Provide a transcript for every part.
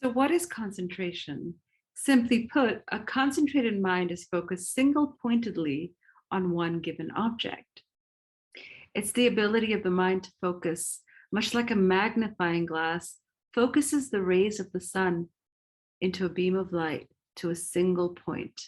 So, what is concentration? Simply put, a concentrated mind is focused single pointedly on one given object. It's the ability of the mind to focus, much like a magnifying glass focuses the rays of the sun into a beam of light to a single point.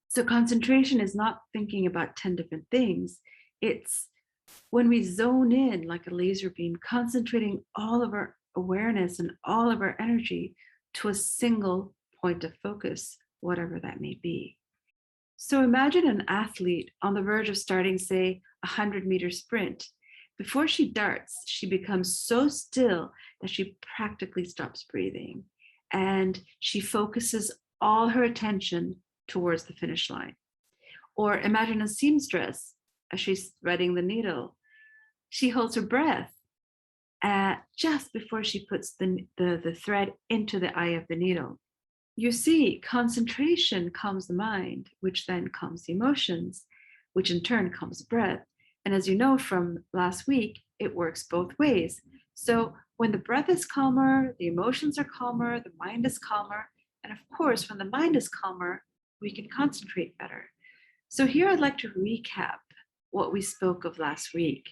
So, concentration is not thinking about 10 different things. It's when we zone in like a laser beam, concentrating all of our awareness and all of our energy to a single point of focus, whatever that may be. So imagine an athlete on the verge of starting, say, a 100-meter sprint. Before she darts, she becomes so still that she practically stops breathing. And she focuses all her attention towards the finish line. Or imagine a seamstress as she's threading the needle. She holds her breath just before she puts the thread into the eye of the needle. You see, concentration calms the mind, which then calms the emotions, which in turn calms the breath. And as you know from last week, it works both ways. So when the breath is calmer, the emotions are calmer, the mind is calmer. And of course, when the mind is calmer, we can concentrate better. So here I'd like to recap what we spoke of last week.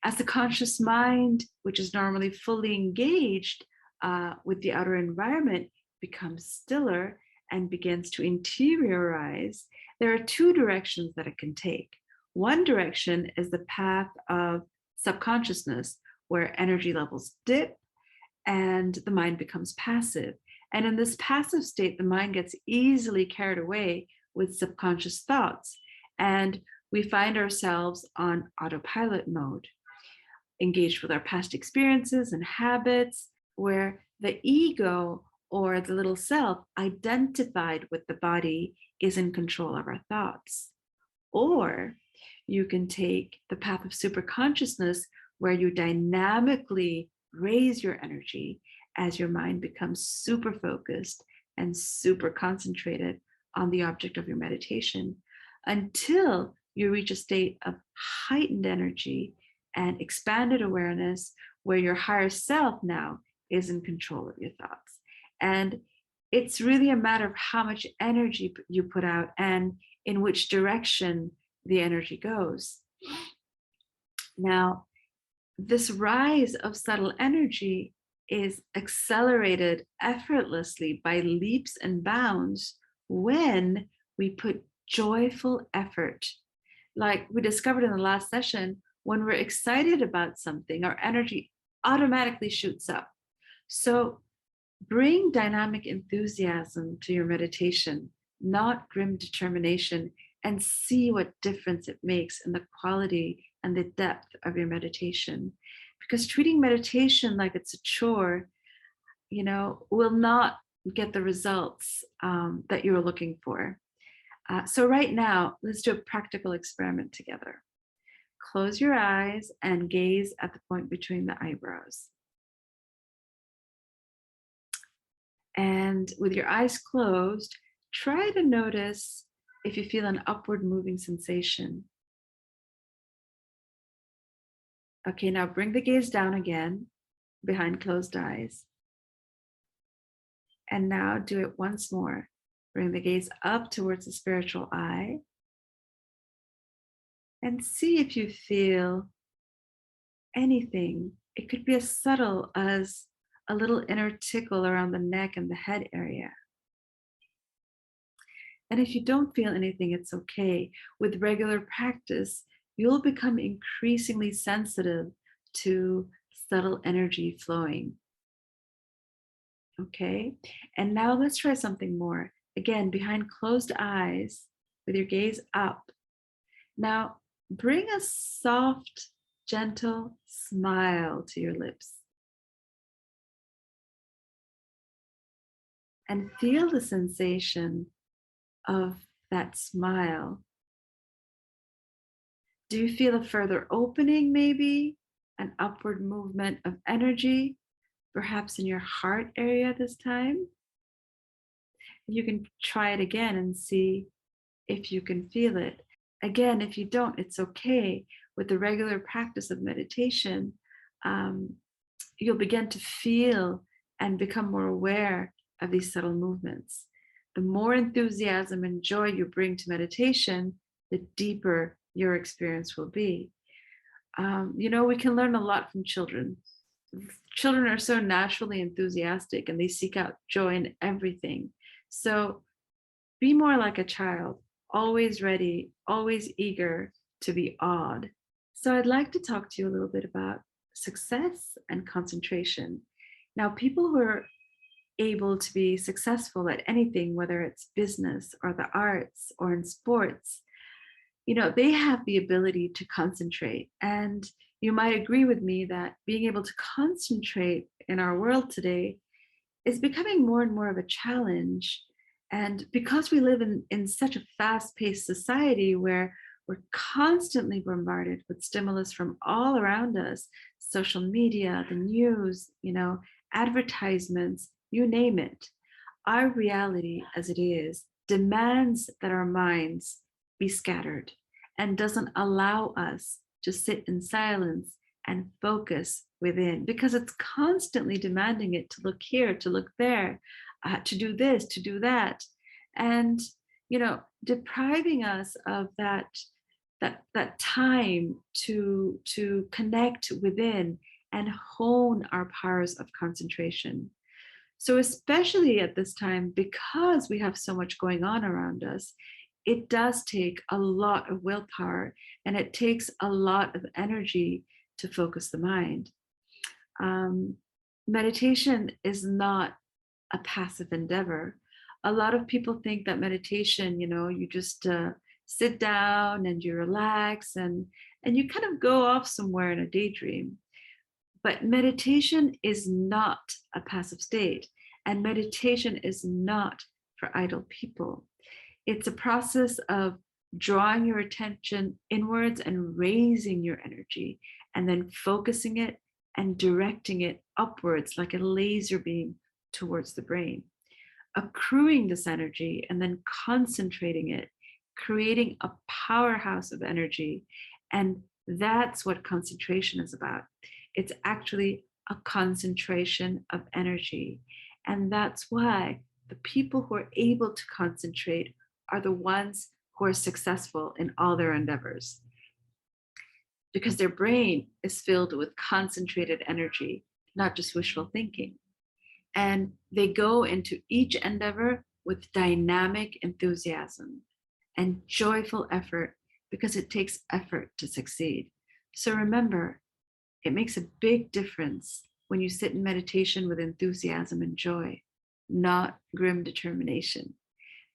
As the conscious mind, which is normally fully engaged with the outer environment, becomes stiller and begins to interiorize, there are two directions that it can take. One direction is the path of subconsciousness, where energy levels dip and the mind becomes passive. And in this passive state, the mind gets easily carried away with subconscious thoughts. And we find ourselves on autopilot mode, engaged with our past experiences and habits, where the ego or the little self identified with the body is in control of our thoughts. Or you can take the path of superconsciousness, where you dynamically raise your energy as your mind becomes super focused and super concentrated on the object of your meditation, until you reach a state of heightened energy and expanded awareness, where your higher self now is in control of your thoughts. And it's really a matter of how much energy you put out and in which direction the energy goes. Now, this rise of subtle energy is accelerated effortlessly by leaps and bounds when we put joyful effort. Like we discovered in the last session, when we're excited about something, our energy automatically shoots up. So bring dynamic enthusiasm to your meditation, not grim determination, and see what difference it makes in the quality and the depth of your meditation. Because treating meditation like it's a chore, will not get the results that you're looking for. So right now, let's do a practical experiment together. Close your eyes and gaze at the point between the eyebrows. And with your eyes closed, try to notice if you feel an upward moving sensation. Okay, now bring the gaze down again behind closed eyes. And now do it once more. Bring the gaze up towards the spiritual eye. And see if you feel anything. It could be as subtle as a little inner tickle around the neck and the head area. And if you don't feel anything, it's okay. With regular practice, you'll become increasingly sensitive to subtle energy flowing. Okay, and now let's try something more. Again, behind closed eyes, with your gaze up. Now, bring a soft, gentle smile to your lips. And feel the sensation of that smile. Do you feel a further opening, maybe? An upward movement of energy, perhaps in your heart area this time? You can try it again and see if you can feel it. Again, if you don't, it's okay. With the regular practice of meditation, you'll begin to feel and become more aware of these subtle movements. The more enthusiasm and joy you bring to meditation, the deeper your experience will be. We can learn a lot from children. Children are so naturally enthusiastic and they seek out joy in everything. So be more like a child, always ready, always eager to be awed. So I'd like to talk to you a little bit about success and concentration. Now, people who are able to be successful at anything, whether it's business or the arts or in sports, they have the ability to concentrate. And you might agree with me that being able to concentrate in our world today is becoming more and more of a challenge. And because we live in such a fast-paced society where we're constantly bombarded with stimulus from all around us, social media, the news, advertisements, you name it, our reality as it is demands that our minds be scattered and doesn't allow us to sit in silence and focus within, because it's constantly demanding it to look here, to look there, to do this, to do that, and depriving us of that time to connect within and hone our powers of concentration. So especially at this time, because we have so much going on around us, it does take a lot of willpower and it takes a lot of energy to focus the mind. Meditation is not a passive endeavor. A lot of people think that meditation, you just sit down and you relax and you kind of go off somewhere in a daydream. But meditation is not a passive state, and meditation is not for idle people. It's a process of drawing your attention inwards and raising your energy, and then focusing it and directing it upwards like a laser beam towards the brain, accruing this energy and then concentrating it, creating a powerhouse of energy. And that's what concentration is about. It's actually a concentration of energy. And that's why the people who are able to concentrate are the ones who are successful in all their endeavors, because their brain is filled with concentrated energy, not just wishful thinking. And they go into each endeavor with dynamic enthusiasm and joyful effort, because it takes effort to succeed. So remember, it makes a big difference when you sit in meditation with enthusiasm and joy, not grim determination,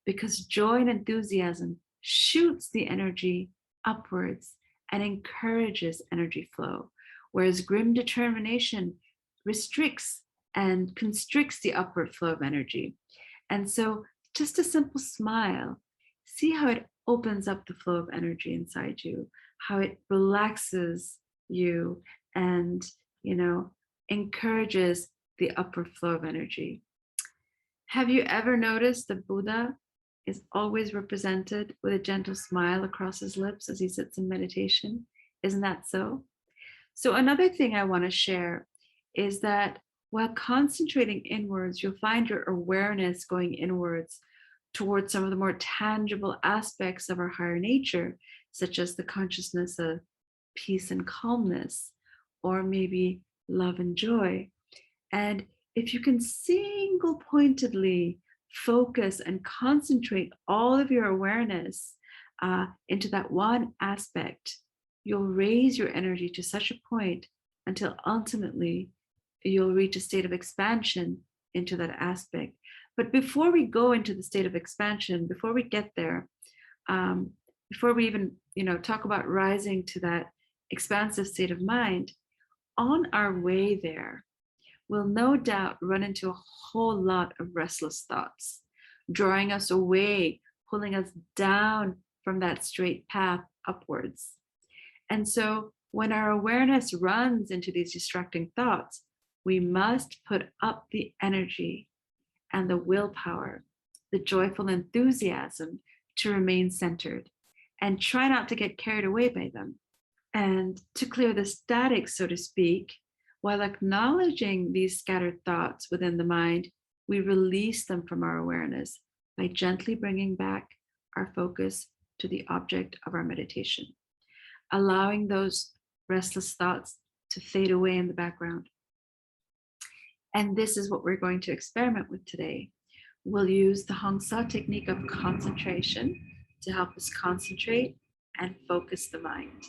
because joy and enthusiasm shoots the energy upwards and encourages energy flow, whereas grim determination restricts and constricts the upward flow of energy. And so just a simple smile, see how it opens up the flow of energy inside you, how it relaxes you and, encourages the upward flow of energy. Have you ever noticed the Buddha is always represented with a gentle smile across his lips as he sits in meditation? Isn't that so? So another thing I want to share is that while concentrating inwards, you'll find your awareness going inwards towards some of the more tangible aspects of our higher nature, such as the consciousness of peace and calmness, or maybe love and joy. And if you can single pointedly focus and concentrate all of your awareness into that one aspect, you'll raise your energy to such a point until ultimately you'll reach a state of expansion into that aspect. But before we go into the state of expansion, before we get there, before we even talk about rising to that expansive state of mind, on our way there, we'll no doubt run into a whole lot of restless thoughts, drawing us away, pulling us down from that straight path upwards. And so when our awareness runs into these distracting thoughts, we must put up the energy and the willpower, the joyful enthusiasm to remain centered and try not to get carried away by them. And to clear the static, so to speak, While acknowledging these scattered thoughts within the mind, we release them from our awareness by gently bringing back our focus to the object of our meditation, allowing those restless thoughts to fade away in the background. And this is what we're going to experiment with today. We'll use the Hong Sa technique of concentration to help us concentrate and focus the mind.